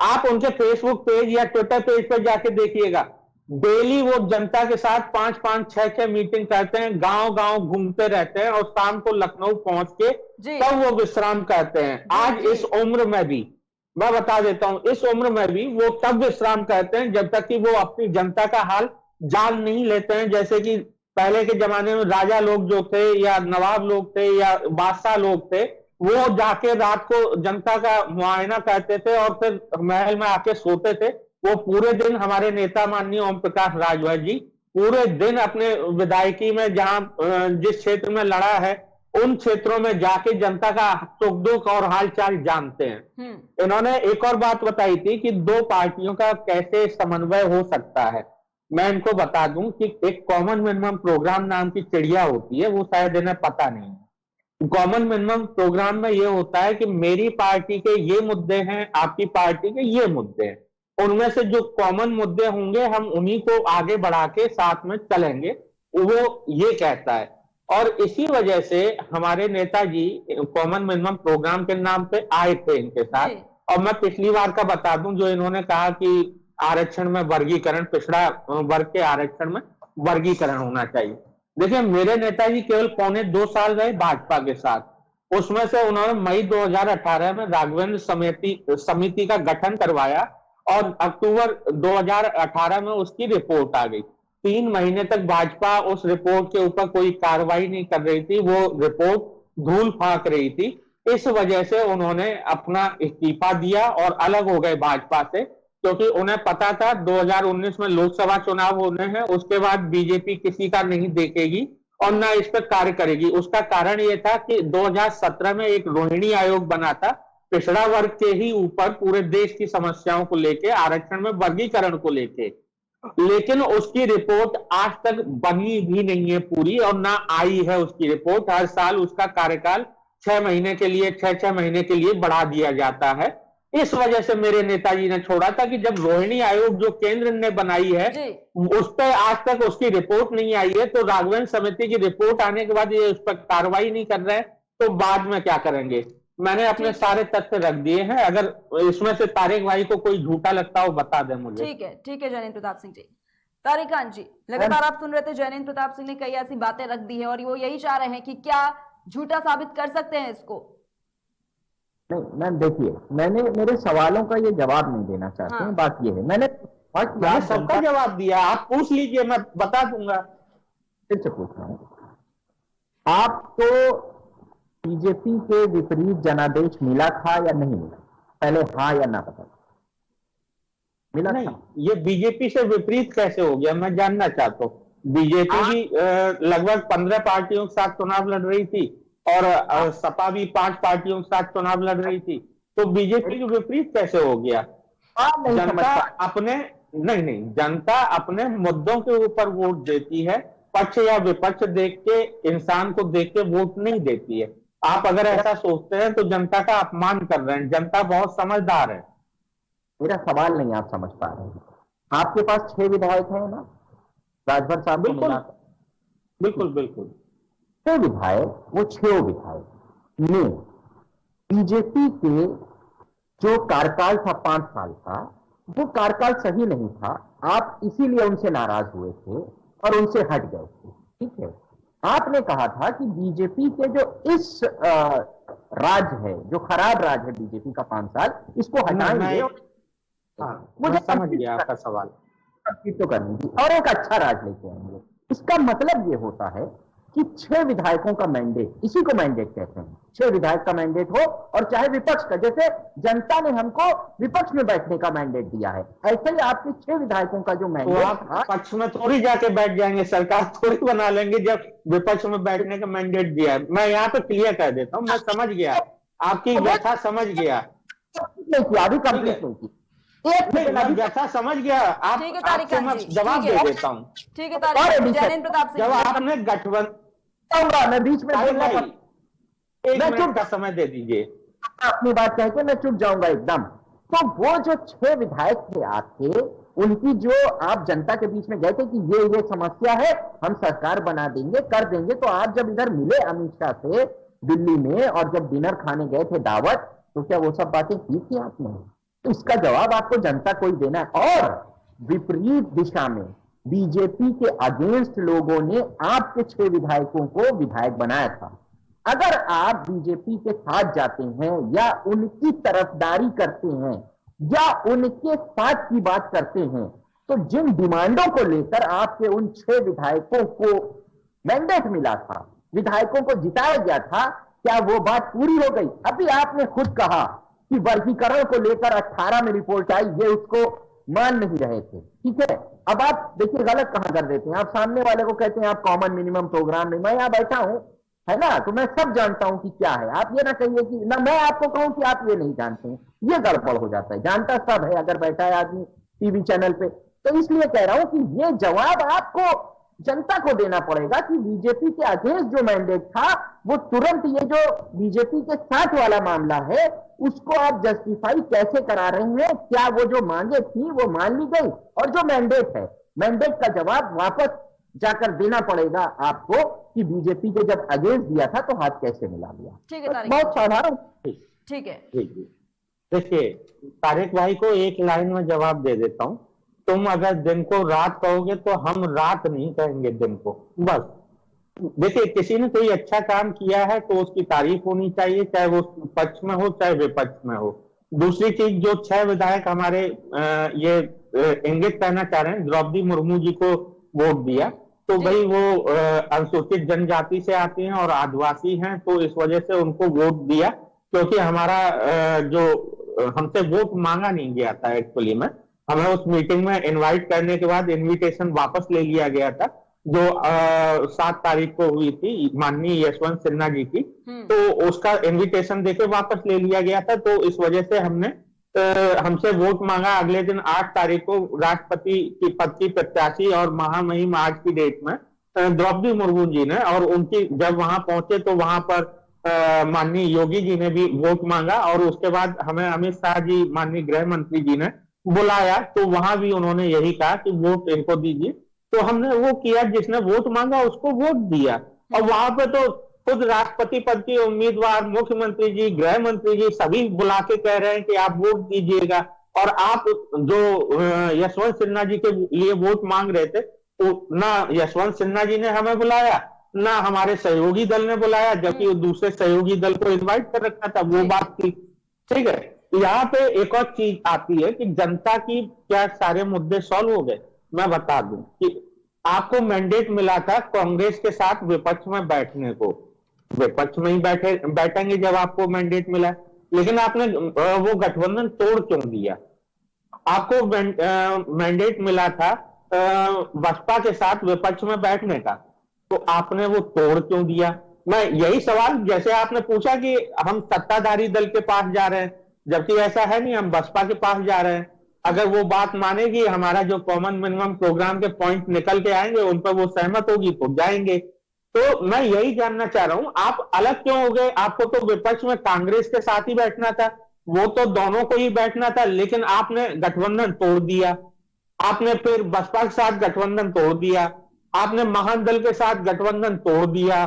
आप उनके फेसबुक पेज या ट्विटर पेज पर जाके देखिएगा, डेली वो जनता के साथ 5-5, 6-6 मीटिंग करते हैं, गांव-गांव घूमते रहते हैं और शाम को लखनऊ पहुंच के तब वो विश्राम करते हैं। आज इस उम्र में भी मैं बता देता हूं, इस उम्र में भी वो तब विश्राम करते हैं जब तक कि वो अपनी जनता का हाल जान नहीं लेते हैं। जैसे कि पहले के जमाने में राजा लोग जो थे या नवाब लोग थे या बादशाह लोग थे, वो जाके रात को जनता का मुआयना करते थे और फिर महल में आके सोते थे। वो पूरे दिन हमारे नेता माननीय ओम प्रकाश राजभर जी पूरे दिन अपने विधायकी में जहां जिस क्षेत्र में लड़ा है उन क्षेत्रों में जाके जनता का सुख दुख और हालचाल जानते हैं। इन्होंने एक और बात बताई थी कि दो पार्टियों का कैसे समन्वय हो सकता है। मैं इनको बता दूं कि एक कॉमन मिनिमम प्रोग्राम नाम की चिड़िया होती है, वो शायद इन्हें पता नहीं है। कॉमन मिनिमम प्रोग्राम में ये होता है कि मेरी पार्टी के ये मुद्दे हैं, आपकी पार्टी के ये मुद्दे हैं, उनमें से जो कॉमन मुद्दे होंगे हम उन्हीं को आगे बढ़ा के साथ में चलेंगे, वो ये कहता है। और इसी वजह से हमारे नेताजी कॉमन मिनिमम प्रोग्राम के नाम पे आए थे इनके साथ। और मैं पिछली बार का बता दूं, जो इन्होंने कहा कि आरक्षण में वर्गीकरण, पिछड़ा वर्ग के आरक्षण में वर्गीकरण होना चाहिए। देखिए, मेरे नेताजी केवल 1.25 साल रहे भाजपा के साथ, उसमें से उन्होंने मई 2018 में राघवेंद्र समिति का गठन करवाया और अक्टूबर 2018 में उसकी रिपोर्ट आ गई। 3 महीने तक भाजपा उस रिपोर्ट के ऊपर कोई कार्रवाई नहीं कर रही थी, वो रिपोर्ट धूल फाक रही थी। इस वजह से उन्होंने अपना इस्तीफा दिया और अलग हो गए भाजपा से, क्योंकि उन्हें पता था 2019 में लोकसभा चुनाव होने हैं, उसके बाद बीजेपी किसी का नहीं देखेगी और ना इस पर कार्य करेगी। उसका कारण यह था कि 2017 में एक रोहिणी आयोग बना था पिछड़ा वर्ग के ही ऊपर पूरे देश की समस्याओं को लेके, आरक्षण में वर्गीकरण को लेके, लेकिन उसकी रिपोर्ट आज तक बनी भी नहीं है पूरी और ना आई है उसकी रिपोर्ट। हर साल उसका कार्यकाल 6 महीने के लिए, 6 महीने के लिए बढ़ा दिया जाता है। इस वजह से मेरे नेताजी ने छोड़ा था कि जब रोहिणी आयोग जो केंद्र ने बनाई है उस पर आज तक उसकी रिपोर्ट नहीं आई है, तो राघवेंद्र समिति की रिपोर्ट आने के बाद ये उस पर कार्रवाई नहीं कर रहे हैं, तो बाद में क्या करेंगे। मैंने अपने सारे तथ्य रख दिए हैं, अगर इसमें से तारिक भाई को कोई झूठा लगता हो बता दे मुझे। ठीक है जयनेंद्र प्रताप सिंह जी। तारिक खान जी, लगातार आप सुन रहे थे, जयनेंद्र प्रताप सिंह ने कई ऐसी बातें रख दी है और वो यही चाह रहे हैं कि क्या झूठा साबित कर सकते हैं इसको। नहीं मैम, देखिए, मैंने मेरे सवालों का ये जवाब नहीं देना चाहते हैं। बात ये है, मैंने सबका जवाब दिया, आप पूछ लीजिए, मैं बता दूंगा। फिर से पूछ रहा हूं, आपको बीजेपी के विपरीत जनादेश मिला था या नहीं मिला? पहले हाँ या ना बता। मिला नहीं था? ये बीजेपी से विपरीत कैसे हो गया, मैं जानना चाहता हूँ। बीजेपी भी लगभग 15 पार्टियों के साथ चुनाव लड़ रही थी और सपा भी 5 पार्टियों के साथ चुनाव लड़ रही थी, तो बीजेपी के विपरीत कैसे हो गया? जनता अपने नहीं, जनता अपने मुद्दों के ऊपर वोट देती है, पक्ष या विपक्ष देख के, इंसान को देख के वोट नहीं देती है। आप अगर ऐसा सोचते हैं तो जनता का अपमान कर रहे हैं। जनता बहुत समझदार है। मेरा सवाल नहीं आप समझ पा रहे हैं। आपके पास 6 विधायक हैं ना, राजभर साहब? बिल्कुल बिल्कुल बिल्कुल। 6 विधायक, वो 6 विधायक ने बीजेपी के जो कार्यकाल था 5 साल का, वो कार्यकाल सही नहीं था। आप इसीलिए उनसे नाराज हुए थे और उनसे हट गए थे, ठीक है। आपने कहा था कि बीजेपी के जो इस राज है, जो खराब राज है बीजेपी का 5 साल, इसको हटाएंगे। मुझे समझ गया आपका सवाल। तो करनी थी और एक अच्छा राज लेके आएंगे। इसका मतलब ये होता है कि 6 विधायकों का मैंडेट, इसी को मैंडेट कहते हैं, 6 विधायक का मैंडेट हो, और चाहे विपक्ष का, जैसे जनता ने हमको विपक्ष में बैठने का मैंडेट दिया है, ऐसे ही आपके 6 विधायकों का जो मैंडेट, तो आप पक्ष में थोड़ी जाके बैठ जाएंगे, सरकार थोड़ी बना लेंगे जब विपक्ष में बैठने का मैंडेट दिया है। मैं यहाँ पे क्लियर कर देता हूँ, मैं समझ गया आपकी व्यथा, समझ गया। अभी कंप्लीट नहीं की, व्यथा समझ गया। आप जवाब दे देता हूँ। ठीक है जयनेंद्र प्रताप सिंह, जब आपने गठबंधन, मैं बीच में एक मिनट का समय दे दीजिए। अपनी बात कह के मैं चुप जाऊंगा एकदम। तो वो जो 6 विधायक थे आपके, उनकी जो आप जनता के बीच में गए थे कि ये समस्या है, हम सरकार बना देंगे, कर देंगे, तो आप जब इधर मिले अमित शाह से दिल्ली में और जब डिनर खाने गए थे दावत, तो क्या वो सब बातें की थी आपने? तो इसका जवाब आपको जनता को ही देना है। और विपरीत दिशा में बीजेपी के अगेंस्ट लोगों ने आपके 6 विधायकों को विधायक बनाया था। अगर आप बीजेपी के साथ जाते हैं या उनकी तरफदारी करते हैं या उनके साथ की बात करते हैं, तो जिन डिमांडों को लेकर आपके उन 6 विधायकों को मैंडेट मिला था, विधायकों को जिताया गया था, क्या वो बात पूरी हो गई? अभी आपने खुद कहा कि वर्गीकरण को लेकर 18 में रिपोर्ट आई, ये उसको मान नहीं रहे थे, ठीक है। अब आप देखिए गलत कहां कर देते हैं। आप सामने वाले को कहते हैं आप कॉमन मिनिमम प्रोग्राम में, मैं यहां बैठा हूं, है ना, तो मैं सब जानता हूं कि क्या है। आप ये ना कहिए कि ना मैं आपको कहूं कि आप ये नहीं जानते हैं, ये गड़बड़ हो जाता है। जानता सब है अगर बैठा है आदमी टीवी चैनल पे। तो इसलिए कह रहा हूं कि ये जवाब आपको जनता को देना पड़ेगा कि बीजेपी के अगेंस्ट जो मैंडेट था वो तुरंत, ये जो बीजेपी के साथ वाला मामला है उसको आप जस्टिफाई कैसे करा रहे हैं। क्या वो जो मांगे थी वो मान ली गई, और जो मैंडेट है, मैंडेट का जवाब वापस जाकर देना पड़ेगा आपको कि बीजेपी के जब अगेंस्ट दिया था तो हाथ कैसे मिला लिया। ठीक है तारिक, बहुत साधारण। ठीक है। देखिए तारिक भाई को एक लाइन में जवाब दे देता हूं। तुम अगर दिन को रात कहोगे तो हम रात नहीं कहेंगे दिन को, बस। देखिए किसी ने कोई अच्छा काम किया है तो उसकी तारीफ होनी चाहिए, चाहे वो पक्ष में हो चाहे विपक्ष में हो। दूसरी चीज, जो 6 विधायक हमारे ये इंगित करना चाह रहे हैं द्रौपदी मुर्मू जी को वोट दिया, तो भाई वो अनुसूचित जनजाति से आती हैं और आदिवासी हैं, तो इस वजह से उनको वोट दिया। क्योंकि हमारा जो हमसे वोट मांगा नहीं गया था एक्चुअली में, हमें उस मीटिंग में इनवाइट करने के बाद इनविटेशन वापस ले लिया गया था, जो 7 तारीख को हुई थी माननीय यशवंत सिन्हा जी की, तो उसका इनविटेशन देके वापस ले लिया गया था। तो इस वजह से हमने हमसे वोट मांगा। अगले दिन 8 तारीख को राष्ट्रपति की पद की प्रत्याशी और महामहिम आज की डेट में द्रौपदी मुर्मू जी ने, और उनकी जब वहां पहुंचे तो वहां पर माननीय योगी जी ने भी वोट मांगा, और उसके बाद हमें अमित शाह जी माननीय गृह मंत्री जी ने बुलाया, तो वहां भी उन्होंने यही कहा कि वोट इनको दीजिए। तो हमने वो किया, जिसने वोट मांगा उसको वोट दिया। और वहां पे तो खुद राष्ट्रपति पद के उम्मीदवार, मुख्यमंत्री जी, गृह मंत्री जी सभी बुला के कह रहे हैं कि आप वोट दीजिएगा। और आप जो यशवंत सिन्हा जी के लिए वोट मांग रहे थे, तो ना यशवंत सिन्हा जी ने हमें बुलाया, ना हमारे सहयोगी दल ने बुलाया, जबकि दूसरे सहयोगी दल को इन्वाइट कर रखा था। वो बात थी, ठीक है। यहाँ पे एक और चीज आती है कि जनता की क्या सारे मुद्दे सॉल्व हो गए। मैं बता दूं कि आपको मैंडेट मिला था कांग्रेस के साथ विपक्ष में बैठने को, विपक्ष में ही बैठेंगे जब आपको मैंडेट मिला, लेकिन आपने वो गठबंधन तोड़ क्यों दिया? आपको मैंडेट मिला था बसपा के साथ विपक्ष में बैठने का, तो आपने वो तोड़ क्यों दिया? मैं यही सवाल, जैसे आपने पूछा कि हम सत्ताधारी दल के पास जा रहे हैं, जबकि ऐसा है नहीं, हम बसपा के पास जा रहे हैं। अगर वो बात मानेगी, हमारा जो कॉमन मिनिमम प्रोग्राम के पॉइंट निकल के आएंगे, उन पर वो सहमत होगी तो जाएंगे। तो मैं यही जानना चाह रहा हूं, आप अलग क्यों हो गए? आपको तो विपक्ष में कांग्रेस के साथ ही बैठना था, वो तो दोनों को ही बैठना था, लेकिन आपने गठबंधन तोड़ दिया। आपने फिर बसपा के साथ गठबंधन तोड़ दिया, आपने महान दल के साथ गठबंधन तोड़ दिया,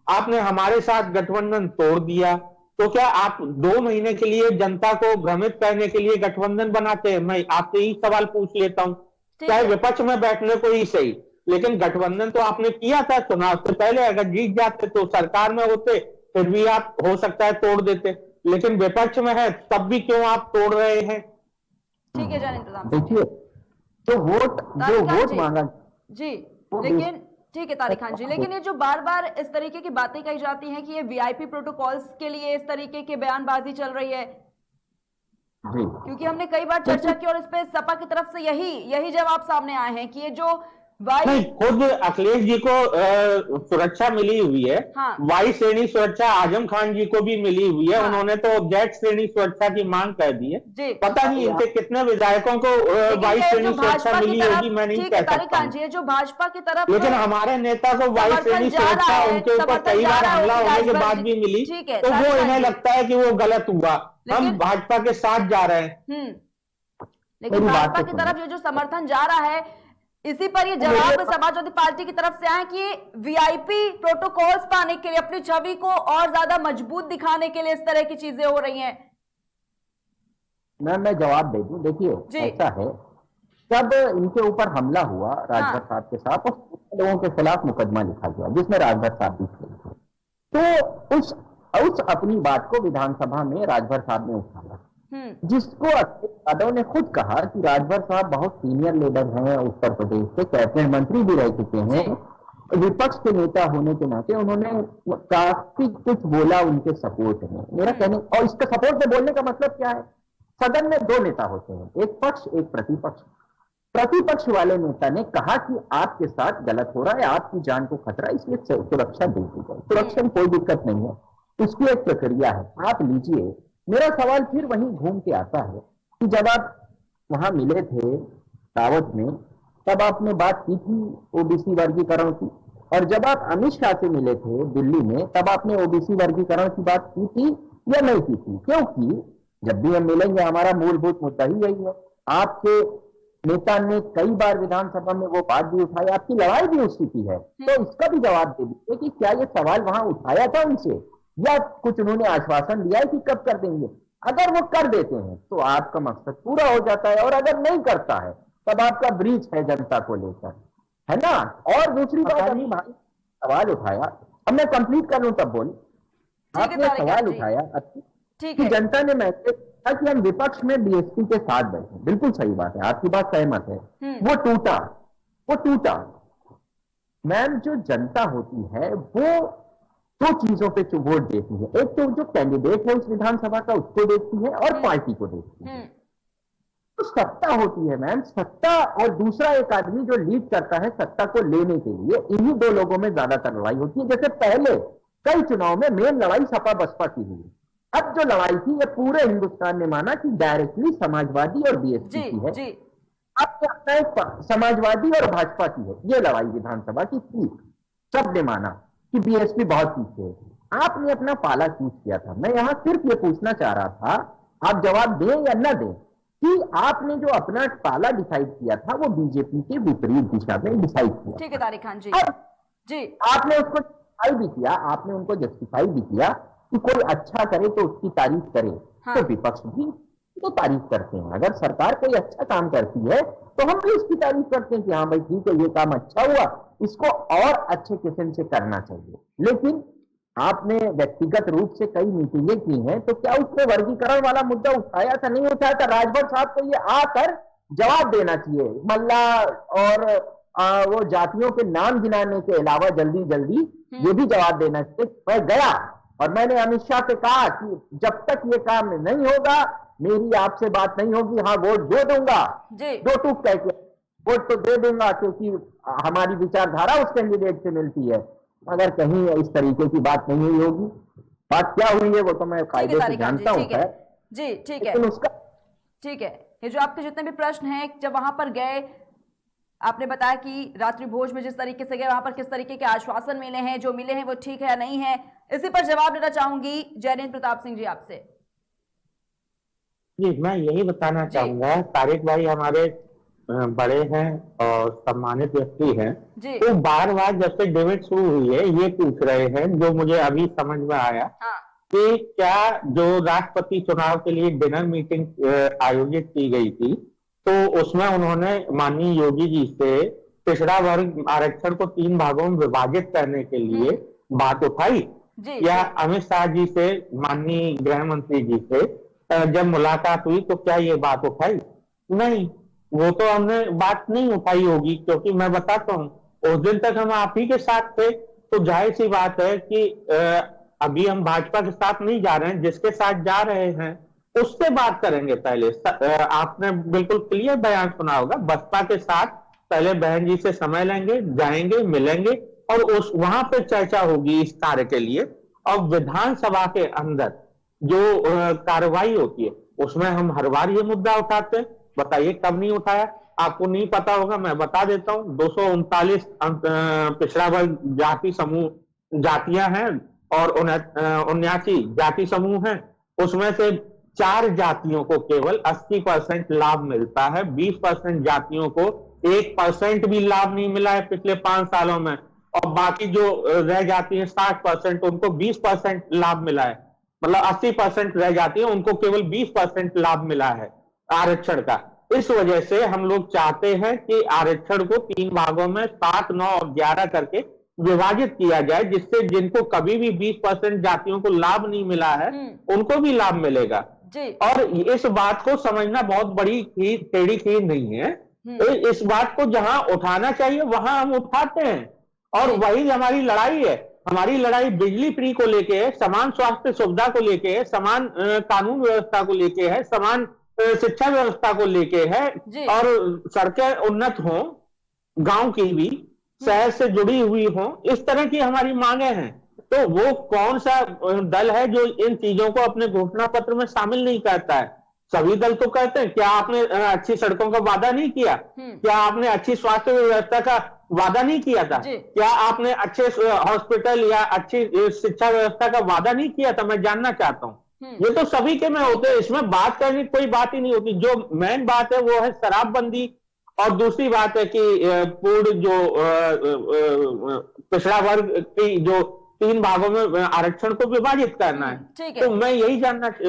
आपने हमारे साथ गठबंधन तोड़ दिया। तो क्या आप 2 महीने के लिए जनता को भ्रमित करने के लिए गठबंधन बनाते हैं? मैं आपसे ही सवाल पूछ लेता हूं, चाहे विपक्ष में बैठने को ही सही, लेकिन गठबंधन तो आपने किया था चुनाव से पहले। अगर जीत जाते तो सरकार में होते, फिर भी आप हो सकता है तोड़ देते, लेकिन विपक्ष में है तब भी क्यों आप तोड़ रहे हैं? ठीक है ज्ञानेंद्र, देखिए जो वोट मांगा जी, लेकिन ठीक है तारिक खान जी, लेकिन ये जो बार बार इस तरीके की बातें कही जाती हैं कि ये वीआईपी प्रोटोकॉल्स के लिए इस तरीके की बयानबाजी चल रही है, जी, क्योंकि हमने कई बार चर्चा की और इस पे सपा की तरफ से यही जवाब सामने आए हैं कि ये जो नहीं, खुद अखिलेश जी को सुरक्षा मिली हुई है। हाँ। वाई श्रेणी सुरक्षा आजम खान जी को भी मिली हुई है। हाँ। उन्होंने तो जेड श्रेणी सुरक्षा की मांग कर दी है। जी। पता नहीं इनसे कितने विधायकों को वाई श्रेणी सुरक्षा मिली होगी, मैं नहीं कह सकता। जो भाजपा की तरफ, लेकिन हमारे नेता को वाई श्रेणी सुरक्षा उनके ऊपर कई बार हमला होने के बाद भी मिली, तो वो इन्हें लगता है कि वो गलत हुआ, हम भाजपा के साथ जा रहे हैं। लेकिन भाजपा की तरफ ये जो समर्थन जा रहा है, इसी पर ये जवाब समाजवादी पार्टी की तरफ से आया कि वीआईपी प्रोटोकॉल्स पाने के लिए, अपनी छवि को और ज्यादा मजबूत दिखाने के लिए इस तरह की चीजें हो रही हैं। मैं जवाब दे दूं। देखिए ऐसा है, जब इनके ऊपर हमला हुआ राजभर साहब के साथ, उस लोगों के खिलाफ मुकदमा लिखा गया जिसमें राजभर साहब भी थे, तो उस अपनी बात को विधानसभा में राजभर साहब ने उठाया, जिसको यादव ने खुद कहा कि राजभर साहब बहुत सीनियर लीडर हैं उत्तर प्रदेश के, कैबिनेट मंत्री भी रह चुके हैं, विपक्ष के नेता होने के नाते उन्होंने काफी कुछ बोला उनके सपोर्ट में। मेरा कहने और इसका सपोर्ट में बोलने का मतलब क्या है, सदन में 2 नेता होते हैं, एक पक्ष एक प्रतिपक्ष। प्रतिपक्ष वाले नेता ने कहा कि आपके साथ गलत हो रहा है, आपकी जान को खतरा है, इसलिए सुरक्षा दे दी जाए। सुरक्षा में कोई दिक्कत नहीं है, उसकी एक प्रक्रिया है, आप लीजिए। मेरा सवाल फिर वहीं घूम के आता है कि जब आप वहां मिले थे दावत में, तब आपने बात की थी ओबीसी वर्गीकरण की, और जब आप अमित शाह से मिले थे दिल्ली में, तब आपने ओबीसी वर्गीकरण की बात की थी या नहीं की थी? क्योंकि जब भी हम मिलेंगे हमारा मूलभूत मुद्दा ही यही है। आपके नेता ने कई बार विधानसभा में वो बात भी उठाई, आपकी लड़ाई भी उसी की है, तो इसका भी जवाब दे दीजिए कि क्या ये सवाल वहां उठाया था उनसे, या कुछ उन्होंने आश्वासन दिया है कि कब कर देंगे? अगर वो कर देते हैं तो आपका मकसद पूरा हो जाता है, और अगर नहीं करता है तब आपका ब्रीच है जनता को लेकर, है ना। और दूसरी बात, अभी भाई सवाल उठाया, अब मैं कंप्लीट कर लूं तब बोल। आपने सवाल उठाया कि जनता ने मैसेज था कि हम विपक्ष में बीएसपी के साथ बैठे, बिल्कुल सही बात है, आपकी बात सहमत है। वो टूटा। मैम, जो जनता होती है वो दो चीजों पे वोट देती है, एक तो जो कैंडिडेट है उस विधानसभा का उसको देखती है, और पार्टी को देखती है। तो सत्ता होती है मैम, सत्ता, और दूसरा एक आदमी जो लीड करता है सत्ता को लेने के लिए, इन्हीं दो लोगों में ज्यादातर लड़ाई होती है। जैसे पहले कई चुनाव में मेन लड़ाई सपा बसपा की हुई, अब जो लड़ाई थी ये पूरे हिंदुस्तान ने माना कि डायरेक्टली समाजवादी और बीएसपी की है। अब लगता है समाजवादी और भाजपा की है ये लड़ाई विधानसभा की थी, सबने माना कि बीएसपी बहुत पीछे है। आपने अपना पाला चूज किया था। मैं यहां सिर्फ ये पूछना चाह रहा था, आप जवाब दें या न दें, कि आपने जो अपना पाला डिसाइड किया था वो बीजेपी के विपरीत दिशा में डिसाइड किया। ठीक है तारिक खान जी। जी, आपने उसको जस्टिफाई भी किया, आपने उनको जस्टिफाई भी किया कि कोई अच्छा करे तो उसकी तारीफ करे। हाँ। तो विपक्ष भी तो तारीफ करते हैं, अगर सरकार कोई अच्छा काम करती है तो हम भी उसकी तारीफ करते हैं कि हाँ भाई ठीक है, ये काम अच्छा हुआ, इसको और अच्छे किस्म से करना चाहिए। लेकिन आपने व्यक्तिगत रूप से कई मीटिंगें की हैं, तो क्या उसमें वर्गीकरण वाला मुद्दा उठाया था, नहीं उठाया था? राजभर साहब को ये आकर जवाब देना चाहिए। मल्ला और वो जातियों के नाम गिनाने के अलावा जल्दी जल्दी ये भी जवाब देना चाहिए। मैं गया और मैंने अमित शाह से कहा कि जब तक ये काम नहीं होगा मेरी आपसे बात नहीं होगी। हाँ, वोट दे दूंगा, दो टूक कह के वोट तो दे दूंगा, क्योंकि हमारी विचारधारा उस कैंडिडेट से मिलती है। अगर कहीं इस तरीके की बात नहीं हुई होगी, बात क्या हुई है वो तो मैं कायदे से जानता हूँ। जी ठीक है, उसका ठीक है। ये जो आपके जितने भी प्रश्न हैं, जब वहां पर गए आपने बताया कि रात्रि भोज में जिस तरीके से गए वहां पर किस तरीके के आश्वासन मिले हैं, जो मिले हैं वो ठीक है या नहीं है, इसी पर जवाब देना चाहूंगी जयनेंद्र प्रताप सिंह जी आपसे। जी, मैं यही बताना चाहूंगा, तारिक भाई हमारे बड़े हैं और सम्मानित व्यक्ति हैं, तो बार बार जब से डिबेट शुरू हुई है ये पूछ रहे हैं, जो मुझे अभी समझ में आया। हाँ। कि क्या जो राष्ट्रपति चुनाव के लिए डिनर मीटिंग आयोजित की गई थी, तो उसमें उन्होंने माननीय योगी जी से पिछड़ा वर्ग आरक्षण को 3 भागों में विभाजित करने के लिए बात उठाई, या अमित शाह जी से, माननीय गृह मंत्री जी से जब मुलाकात हुई तो क्या ये बात उठाई? नहीं, वो तो हमने बात नहीं उठाई होगी, क्योंकि मैं बताता हूँ उस दिन तक हम आप ही के साथ थे, तो जाहिर सी बात है कि अभी हम भाजपा के साथ नहीं जा रहे हैं, जिसके साथ जा रहे हैं उससे बात करेंगे पहले। आपने बिल्कुल क्लियर बयान सुना होगा, बसपा के साथ पहले बहन जी से समय लेंगे, जाएंगे, मिलेंगे और उस वहां पे चर्चा होगी इस कार्य के लिए। और विधानसभा के अंदर जो कार्रवाई होती है उसमें हम हर बार ये मुद्दा उठाते हैं। बताइए कब नहीं उठाया? आपको नहीं पता होगा, मैं बता देता हूँ। 239 पिछड़ा वर्ग जाति समूह जातियां हैं और 79 जाति समूह हैं, उसमें से 4 जातियों को केवल 80% लाभ मिलता है। 20% जातियों को 1% भी लाभ नहीं मिला है पिछले 5 सालों में, और बाकी जो रह जाती है 60%, उनको 20% लाभ मिला है। मतलब 80% रह जाती है, उनको केवल 20% लाभ मिला है आरक्षण का। इस वजह से हम लोग चाहते हैं कि आरक्षण को 3 भागों में 7, 9 और 11 करके विभाजित किया जाए, जिससे जिनको कभी भी 20% जातियों को लाभ नहीं मिला है उनको भी लाभ मिलेगा। और इस बात को समझना बहुत बड़ी टेढ़ी खीर नहीं है। इस बात को जहां उठाना चाहिए वहां हम उठाते हैं, और वही हमारी लड़ाई है। हमारी लड़ाई बिजली फ्री को लेके है, समान स्वास्थ्य सुविधा को लेके है, समान कानून व्यवस्था को लेके है, समान शिक्षा व्यवस्था को लेके है जी। और सड़कें उन्नत हो, गांव की भी शहर से जुड़ी हुई हो, इस तरह की हमारी मांगे हैं। तो वो कौन सा दल है जो इन चीजों को अपने घोषणा पत्र में शामिल नहीं करता है? सभी दल तो कहते हैं। क्या आपने अच्छी सड़कों का वादा नहीं किया? क्या आपने अच्छी स्वास्थ्य व्यवस्था का वादा नहीं किया था? जी। क्या आपने अच्छे हॉस्पिटल या अच्छी शिक्षा व्यवस्था का वादा नहीं किया था? मैं जानना चाहता हूँ। ये तो सभी के में होते हैं, इसमें बात करने की कोई बात ही नहीं होती। जो मेन बात है वो है शराबबंदी, और दूसरी बात है कि पूर्ण जो पिछड़ा वर्ग की जो 3 भागों में आरक्षण को विभाजित करना है। ठीक है। तो मैं यही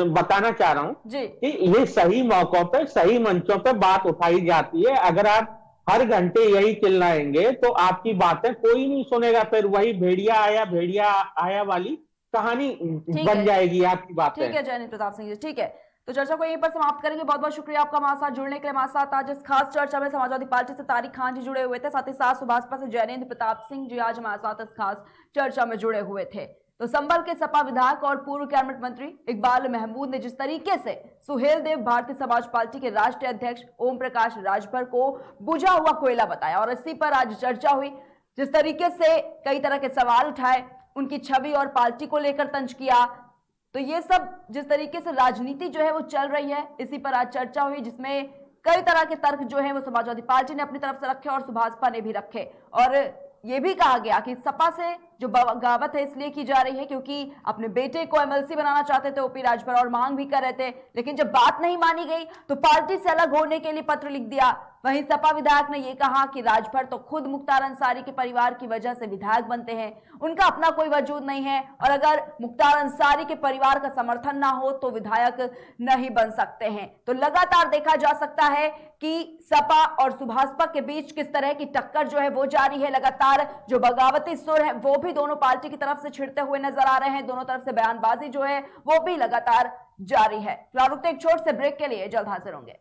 बताना चाह रहा हूं जी। कि ये सही मौकों पे, सही मंचों पे बात उठाई जाती है। अगर आप हर घंटे यही चिल्लाएंगे तो आपकी बातें कोई नहीं सुनेगा। फिर वही भेड़िया आया वाली कहानी बन जाएगी आपकी बातें। ठीक है जयनीत प्रताप सिंह जी, ठीक है। तो चर्चा को यहीं पर समाप्त करेंगे। बहुत बहुत शुक्रिया आपका हमारे साथ जुड़ने के लिए। हमारे साथ आज इस खास चर्चा में समाजवादी पार्टी से तारिक खान जी जुड़े हुए थे, साथ ही साथ सुभाषपा से जयनेंद्र प्रताप सिंह जी आज हमारे साथ इस खास चर्चा में जुड़े हुए थे। तो संभल के सपा विधायक और पूर्व कैबिनेट मंत्री इकबाल महमूद ने जिस तरीके से सुहेल देव भारतीय समाज पार्टी के राष्ट्रीय अध्यक्ष ओम प्रकाश राजभर को बुझा हुआ कोयला बताया और इसी पर आज चर्चा हुई, जिस तरीके से कई तरह के सवाल उठाए, उनकी छवि और पार्टी को लेकर तंज किया, तो ये सब जिस तरीके से राजनीति जो है वो चल रही है, इसी पर आज चर्चा हुई, जिसमें कई तरह के तर्क जो है वो समाजवादी पार्टी ने अपनी तरफ से रखे और सुभाषपा ने भी रखे। और ये भी कहा गया कि सपा से जो बगावत है इसलिए की जा रही है क्योंकि अपने बेटे को एमएलसी बनाना चाहते थे ओपी राजभर और मांग भी कर रहे थे, लेकिन जब बात नहीं मानी गई तो पार्टी से अलग होने के लिए पत्र लिख दिया। वहीं सपा विधायक ने यह कहा कि राजभर तो खुद मुख्तार अंसारी के परिवार की वजह से विधायक बनते हैं, उनका अपना कोई वजूद नहीं है और अगर मुख्तार अंसारी के परिवार का समर्थन ना हो तो विधायक नहीं बन सकते हैं। तो लगातार देखा जा सकता है कि सपा और सुभाषपा के बीच किस तरह की टक्कर जो है वो जारी है। लगातार जो बगावती सुर है वो भी दोनों पार्टी की तरफ से छिड़ते हुए नजर आ रहे हैं, दोनों तरफ से बयानबाजी जो है वो भी लगातार जारी है। फिलहाल रुकते एक छोटे से ब्रेक के लिए, जल्द हाजिर होंगे।